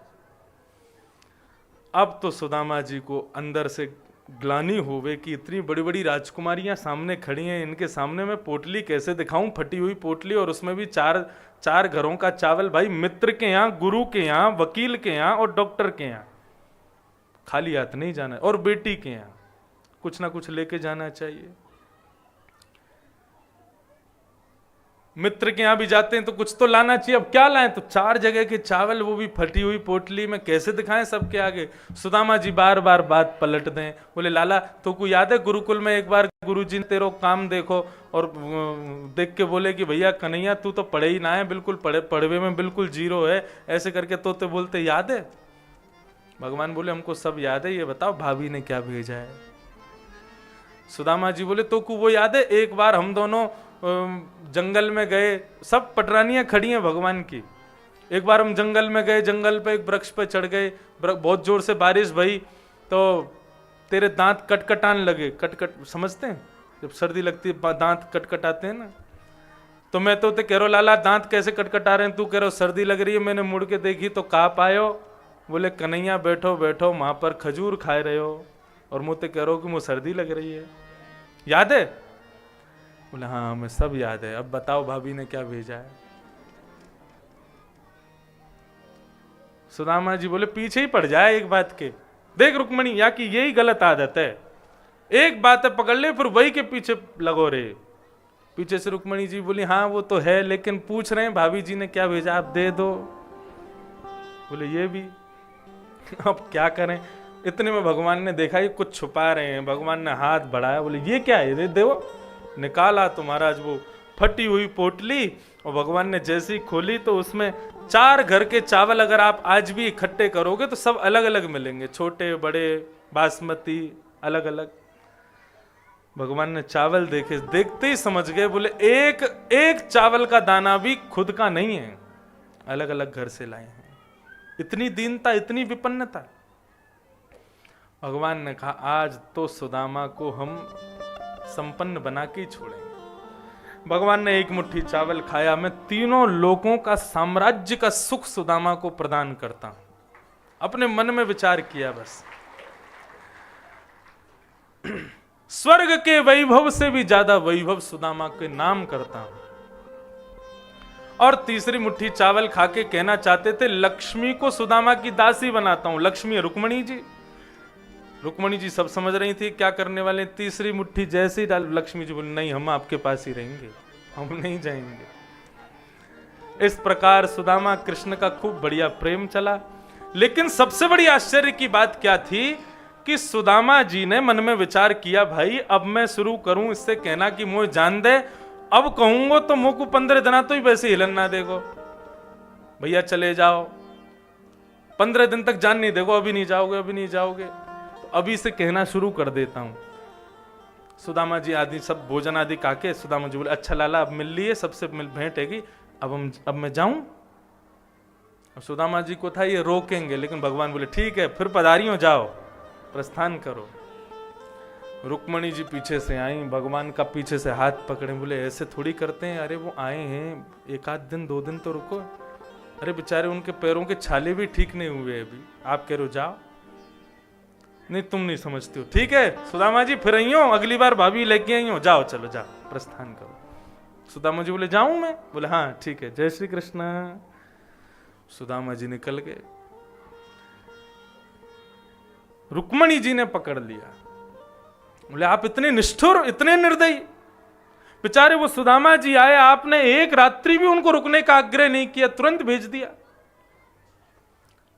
अब तो सुदामा जी को अंदर से ग्लानि होवे कि इतनी बड़ी बड़ी राजकुमारियां सामने खड़ी हैं, इनके सामने मैं पोटली कैसे दिखाऊं, फटी हुई पोटली, और उसमें भी चार घरों का चावल। भाई मित्र के यहाँ, गुरु के यहाँ, वकील के यहाँ और डॉक्टर के यहाँ खाली हाथ नहीं जाना, और बेटी के यहाँ कुछ ना कुछ लेके जाना चाहिए। मित्र के यहाँ भी जाते हैं तो कुछ तो लाना चाहिए। अब क्या लाएं? तो 4 जगह के चावल, वो भी फटी हुई पोटली में, कैसे दिखाएं सबके आगे? सुदामा जी बार बार बात पलट दें। बोले लाला तो को याद है गुरुकुल में एक बार गुरुजी ने तेरो काम देखो और देख के बोले कि भैया कन्हैया तू तो पढ़े ही ना है, बिल्कुल पढ़वे में बिल्कुल जीरो है, ऐसे करके तो बोलते याद है? भगवान बोले हमको सब याद है, ये बताओ भाभी ने क्या भेजा है? सुदामा जी बोले तो को वो याद है एक बार हम दोनों जंगल में गए, सब पटरानियां खड़ी हैं भगवान की। एक बार हम जंगल में गए, जंगल पे एक वृक्ष पे चढ़ गए, बहुत जोर से बारिश भई तो तेरे दांत कटकटाने लगे। कटकट समझते हैं? जब सर्दी लगती है दांत कटकटाते हैं ना। तो मैं तो कह रहा लाला दांत कैसे कटकटा रहे हैं? तू कह रहा सर्दी लग रही है। मैंने मुड़ के देखी तो काप आयो। बोले कन्हैया बैठो बैठो, वहां पर खजूर खाए रहे हो और मुझे कह रहे हो कि मुझे सर्दी लग रही है, याद है? बोले हाँ हमें सब याद है। अब बताओ भाभी ने क्या भेजा है? सुदामा जी बोले पीछे ही पड़ जाए एक बात के। देख रुक्मणी या कि यही गलत आदत है, एक बात है पकड़ ले फिर वही के पीछे लगो रे। पीछे से रुक्मणी जी बोली हाँ वो तो है, लेकिन पूछ रहे हैं भाभी जी ने क्या भेजा, आप दे दो। बोले ये भी अब क्या करें? इतने में भगवान ने देखा ये कुछ छुपा रहे हैं। भगवान ने हाथ बढ़ाया, बोले ये क्या है, ये देवो। निकाला तो महाराज वो फटी हुई पोटली, और भगवान ने जैसे ही खोली तो उसमें 4 घर के चावल अगर आप आज भी इकट्ठे करोगे तो सब अलग अलग मिलेंगे, छोटे बड़े बासमती अलग अलग। भगवान ने चावल देखे, देखते ही समझ गए, बोले एक एक चावल का दाना भी खुद का नहीं है, अलग अलग घर से लाए हैं। इतनी दीनता, इतनी विपन्नता। भगवान ने कहा आज तो सुदामा को हम संपन्न बना के ही छोड़ेंगे। भगवान ने एक मुट्ठी चावल खाया, मैं तीनों लोगों का साम्राज्य का सुख सुदामा को प्रदान करता हूं। अपने मन में विचार किया, बस स्वर्ग के वैभव से भी ज्यादा वैभव सुदामा के नाम करता हूं। और तीसरी मुट्ठी चावल खा के कहना चाहते थे लक्ष्मी को सुदामा की दासी बनाता हूं। लक्ष्मी रुक्मणी जी, रुक्मणी जी सब समझ रही थी क्या करने वाले। तीसरी मुट्ठी जैसे ही डाल, लक्ष्मी जी बोली नहीं हम आपके पास ही रहेंगे, हम नहीं जाएंगे। इस प्रकार सुदामा कृष्ण का खूब बढ़िया प्रेम चला। लेकिन सबसे बड़ी आश्चर्य की बात क्या थी कि सुदामा जी ने मन में विचार किया, भाई अब मैं शुरू करूं इससे कहना कि मुझे जान दे, अब कहूंगा तो मुंह को 15 दिन तो ही वैसे हिलन ना देगो, भैया चले जाओ, 15 दिन तक जान नहीं देगो, अभी नहीं जाओगे, अभी नहीं जाओगे, तो अभी से कहना शुरू कर देता हूं। सुदामा जी आदि सब भोजन आदि काके, सुदामा जी बोले अच्छा लाला अब मिल लिए, सबसे मिल भेंट हैगी, अब मैं जाऊं। सुदामा जी को था ये रोकेंगे, लेकिन भगवान बोले ठीक है फिर पधारियों, जाओ प्रस्थान करो। रुक्मणी जी पीछे से आई, भगवान का पीछे से हाथ पकड़े, बोले ऐसे थोड़ी करते हैं, अरे वो आए हैं, एक आध दिन 2 दिन तो रुको। अरे बेचारे उनके पैरों के छाले भी ठीक नहीं हुए अभी, आप कह रहे हो जाओ। नहीं तुम नहीं समझते हो, ठीक है सुदामा जी फिर आई हो, अगली बार भाभी लेके आई हो, जाओ चलो जाओ प्रस्थान करो। सुदामा जी बोले जाऊं मैं, बोले हाँ ठीक है, जय श्री कृष्ण। सुदामा जी निकल गए। रुक्मणी जी ने पकड़ लिया, बोले आप इतने निष्ठुर, इतने निर्दयी। बेचारे वो सुदामा जी आए, आपने एक रात्रि भी उनको रुकने का आग्रह नहीं किया, तुरंत भेज दिया।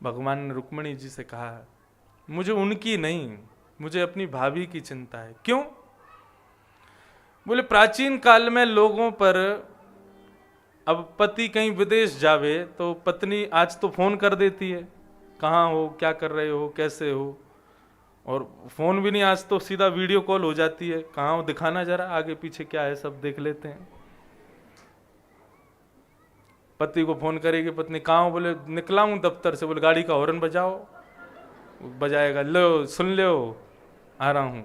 भगवान ने रुक्मणी जी से कहा मुझे उनकी नहीं, मुझे अपनी भाभी की चिंता है। क्यों? बोले प्राचीन काल में लोगों पर, अब पति कहीं विदेश जावे तो पत्नी आज तो फोन कर देती है, कहाँ हो, क्या कर रहे हो, कैसे हो, और फोन भी नहीं आज तो सीधा वीडियो कॉल हो जाती है, कहाँ हो दिखाना जरा, आगे पीछे क्या है सब देख लेते हैं। पति को फोन करेगी पत्नी, कहाँ हो, बोले निकला हूं दफ्तर से, बोले गाड़ी का हॉर्न बजाओ, बजाएगा, लो सुन लो आ रहा हूं।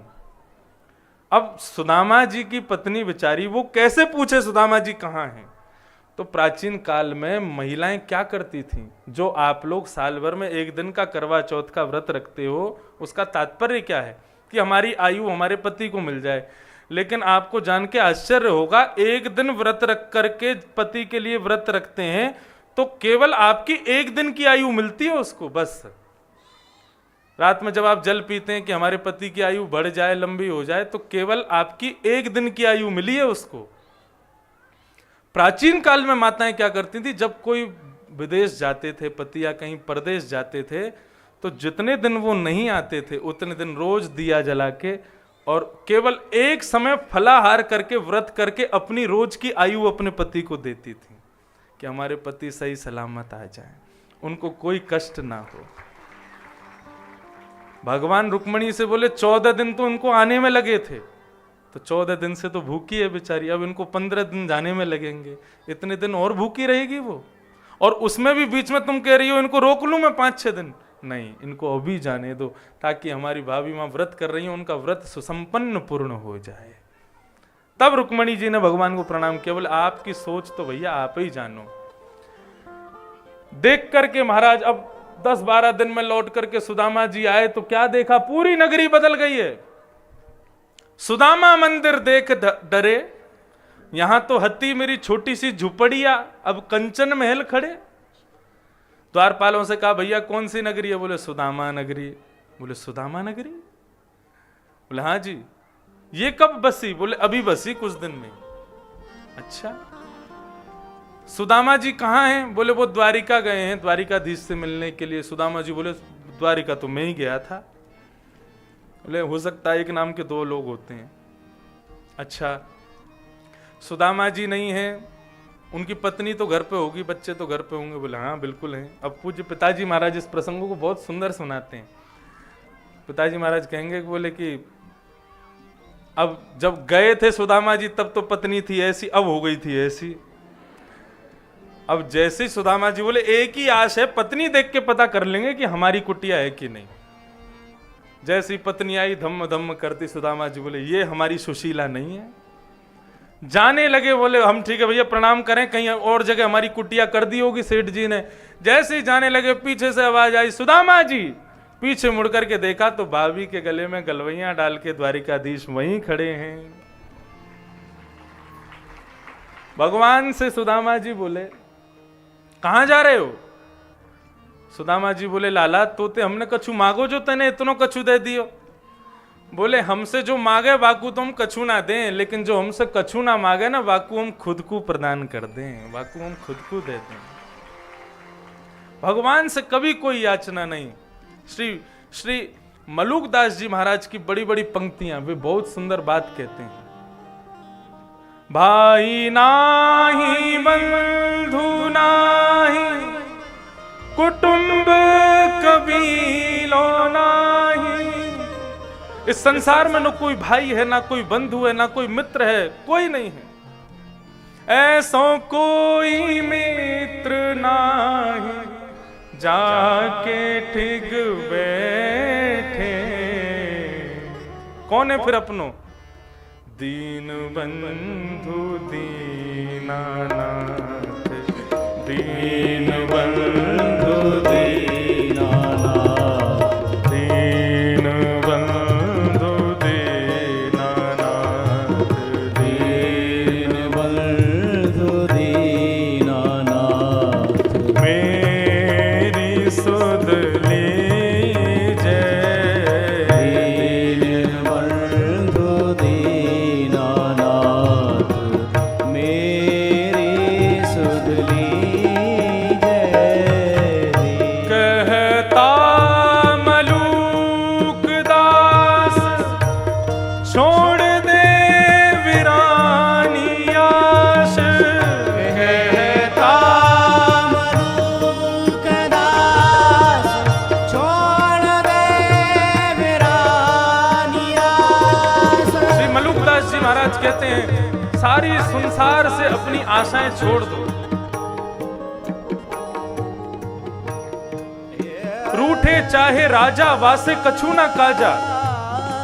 अब सुदामा जी की पत्नी बेचारी, वो कैसे पूछे सुदामा जी कहाँ हैं। तो प्राचीन काल में महिलाएं क्या करती थीं, जो आप लोग साल भर में एक दिन का करवा चौथ का व्रत रखते हो, उसका तात्पर्य क्या है कि हमारी आयु हमारे पति को मिल जाए। लेकिन आपको जान के आश्चर्य होगा, एक दिन व्रत रख करके पति के लिए व्रत रखते हैं तो केवल आपकी एक दिन की आयु मिलती है उसको, बस। रात में जब आप जल पीते हैं कि हमारे पति की आयु बढ़ जाए, लंबी हो जाए, तो केवल आपकी एक दिन की आयु मिली है उसको। प्राचीन काल में माताएं क्या करती थी, जब कोई विदेश जाते थे पति या कहीं परदेश जाते थे, तो जितने दिन वो नहीं आते थे उतने दिन रोज दिया जला के और केवल एक समय फलाहार करके व्रत करके अपनी रोज की आयु अपने पति को देती थी कि हमारे पति सही सलामत आ जाए, उनको कोई कष्ट ना हो। भगवान रुक्मणी से बोले 14 दिन तो उनको आने में लगे थे, तो 14 दिन से तो भूखी है बेचारी, अब इनको 15 दिन जाने में लगेंगे, इतने दिन और भूखी रहेगी वो। और उसमें भी बीच में तुम कह रही हो इनको रोक लूं मैं 5-6 दिन, नहीं इनको अभी जाने दो, ताकि हमारी भाभी मां व्रत कर रही है, उनका व्रत सुसंपन्न पूर्ण हो जाए। तब रुक्मणी जी ने भगवान को प्रणाम किया, बोले आपकी सोच तो भैया आप ही जानो। देख करके महाराज अब 10-12 दिन में लौट करके सुदामा जी आए तो क्या देखा, पूरी नगरी बदल गई है। सुदामा मंदिर देख डरे, यहां तो हत्ती मेरी छोटी सी झुपड़िया, अब कंचन महल खड़े। द्वारपालों से कहा भैया कौन सी नगरी है, बोले सुदामा नगरी। बोले सुदामा नगरी, बोले हाँ जी। ये कब बसी, बोले अभी बसी कुछ दिन में। अच्छा सुदामा जी कहाँ हैं, बोले वो द्वारिका गए हैं द्वारिकाधीश से मिलने के लिए। सुदामा जी बोले द्वारिका तो मैं ही गया था, बोले हो सकता है एक नाम के दो लोग होते हैं। अच्छा, सुदामा जी नहीं है, उनकी पत्नी तो घर पे होगी, बच्चे तो घर पे होंगे। बोले हाँ बिल्कुल हैं। अब पूज्य पिताजी महाराज इस प्रसंगों को बहुत सुंदर सुनाते हैं। पिताजी महाराज कहेंगे कि बोले कि अब जब गए थे सुदामा जी तब तो पत्नी थी ऐसी, अब हो गई थी ऐसी। अब जैसे सुदामा जी बोले एक ही आश है, पत्नी देख के पता कर लेंगे कि हमारी कुटिया है कि नहीं। जैसी पत्नी आई धम्म धम्म करती, सुदामा जी बोले ये हमारी सुशीला नहीं है। जाने लगे, बोले हम ठीक है भैया प्रणाम करें, कहीं और जगह हमारी कुटिया कर दी होगी सेठ जी ने। जैसे ही जाने लगे पीछे से आवाज आई सुदामा जी। पीछे मुड़ करके देखा तो भाभी के गले में गलवैया डाल के द्वारिकाधीश वहीं खड़े हैं। भगवान से सुदामा जी बोले कहां जा रहे हो? सुदामा जी बोले लाला तोते हमने कछु मांगो जो तने इतनो कछु दे दियो। बोले हमसे जो मांगे वाकू तो हम कछु ना दें, लेकिन जो हमसे कछु ना मांगे ना वाकू हम खुद को प्रदान कर दें, वाकू हम खुद को दे दें। भगवान से कभी कोई याचना नहीं। श्री मलुकदास जी महाराज की बड़ी बड़ी पंक्तियां, वे बहुत सुंदर बात कहते हैं। भाई नाही बंधु नाही कुटुंब कबीलो नाही। इस संसार में न कोई भाई है, ना कोई बंधु है, ना कोई मित्र है, कोई नहीं है। ऐसो कोई मित्र नाही जाके ठिग बैठे। कौन है फिर अपनो? दीन बंधु दीनानाथ, दीन बंधु दीनानाथ, दीन बंधु दीनानाथ, दीन बंधु दीनानाथ। मेरी सुध लीजिए। दीन बंधु दीनानाथ, मेरी सुध लीजिए। कहता मलुकदास छोड़ दे वीरानी आश। कहता मलुकदास छोड़ दे वीरानी आस। श्री मलुकदास जी महाराज कहते हैं सारी संसार से अपनी आशाएं छोड़ दो। रूठे चाहे राजा वासे कछु ना काजा।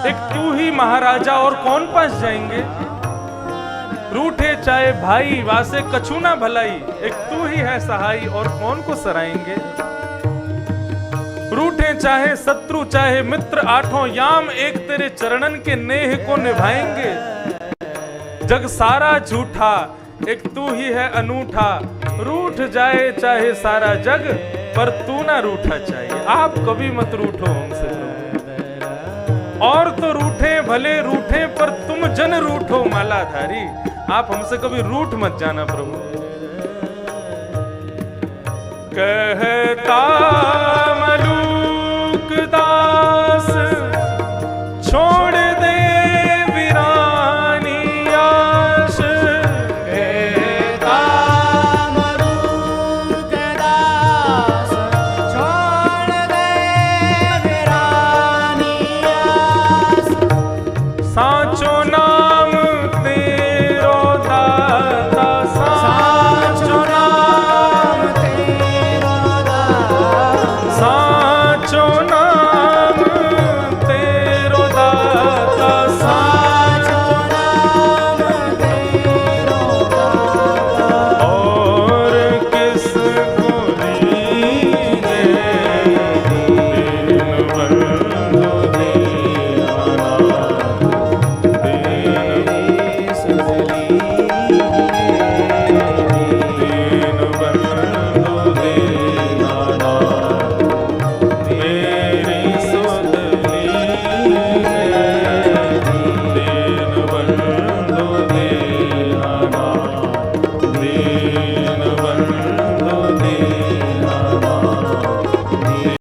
एक तू ही महाराजा और कौन पास जाएंगे। रूठे चाहे भाई वासे कछु ना भलाई। एक तू ही है सहाई और कौन को सराएंगे। रूठे चाहे शत्रु चाहे मित्र आठों याम, एक तेरे चरणन के नेह को निभाएंगे। जग सारा झूठा एक तू ही है अनूठा। रूठ जाए चाहे सारा जग पर तू ना रूठा चाहिए। आप कभी मत रूठो हमसे प्रभु। और तो रूठे भले रूठे पर तुम जन रूठो मालाधारी। आप हमसे कभी रूठ मत जाना प्रभु। कहता